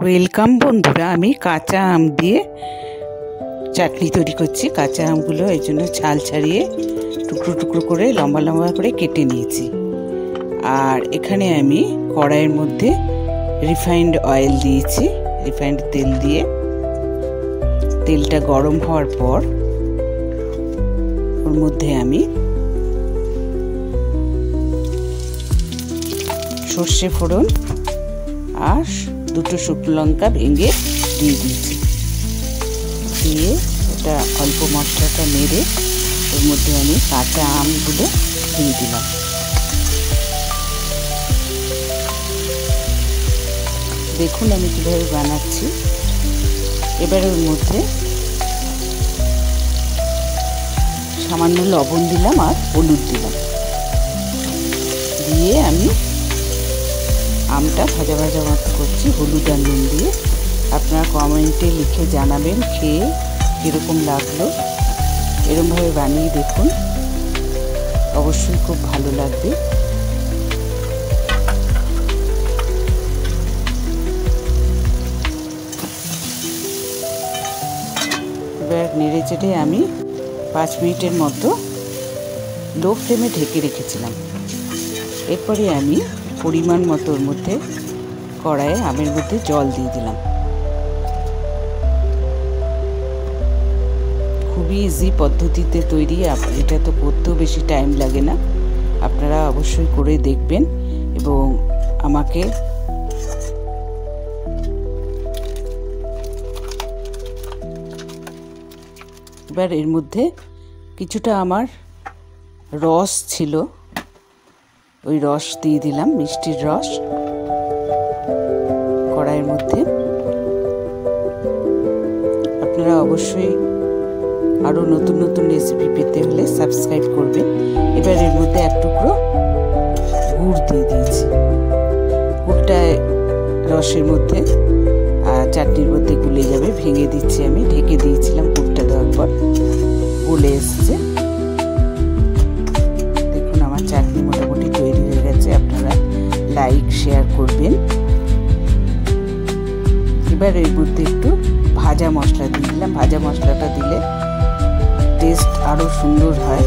Welcome বন্ধুরা, আমি কাঁচা আম দিয়ে চাটনি তৈরি করছি। কাঁচা আমগুলো এই জন্য ছাল ছাড়িয়ে টুকরো টুকরো করে লম্বা লম্বা করে কেটে নিয়েছি। আর এখানে আমি কড়াইয়ের মধ্যে রিফাইন্ড অয়েল দিয়েছি, রিফাইন্ড তেল দিয়ে তেলটা গরম হওয়ার পর ওর মধ্যে আমি সর্ষে ফোড়ন আর দুটো শুকনো লঙ্কা ভেঙে দিয়ে দিয়েছি। দিয়ে ওটা অল্প মশলাটা নেড়ে ওর মধ্যে আমি কাঁচা আমগুলো দিয়ে দিলাম। দেখুন আমি কীভাবে বানাচ্ছি। এবার ওর মধ্যে সামান্য লবণ দিলাম আর হলুদ দিলাম, দিয়ে আমি আমটা ভাজা ভাজা মতো করছি হলুদ আর নুন দিয়ে। আপনারা কমেন্টে লিখে জানাবেন খেয়ে কীরকম লাগলো। এরকমভাবে বানিয়ে দেখুন, অবশ্যই খুব ভালো লাগবে। এবার নেড়ে চেড়ে আমি 5 মিনিটের মতো লো ফ্লেমে ঢেকে রেখেছিলাম। এরপরে আমি পরিমাণ মতো ওর মধ্যে কড়াইয়ে আমের মধ্যে জল দিয়ে দিলাম। খুবই ইজি পদ্ধতিতে তৈরি, এটা তো করতেও বেশি টাইম লাগে না। আপনারা অবশ্যই করে দেখবেন এবং আমাকে এবার এর মধ্যে কিছুটা আমার রস ছিল, ওই রস দিয়ে দিলাম, মিষ্টির রস কড়াইয়ের মধ্যে। আপনারা অবশ্যই আরও নতুন নতুন রেসিপি পেতে হলে সাবস্ক্রাইব করবেন। এবার এর মধ্যে এক টুকরো গুড় দিয়ে দিয়েছি। গুড়টা রসের মধ্যে চাটনির মধ্যে গুলে যাবে, ভেঙে দিচ্ছি আমি। ঢেকে দিয়েছিলাম, গুড়টা দেওয়ার পর গলে এসছে। দেখুন আমার চাটনি মোটামুটি তৈরি হয়ে গেছে। আপনারা লাইক শেয়ার করবেন। এবার এর মধ্যে একটু ভাজা মশলা দিয়ে দিলাম। ভাজা মশলাটা দিলে টেস্ট আরও সুন্দর হয়।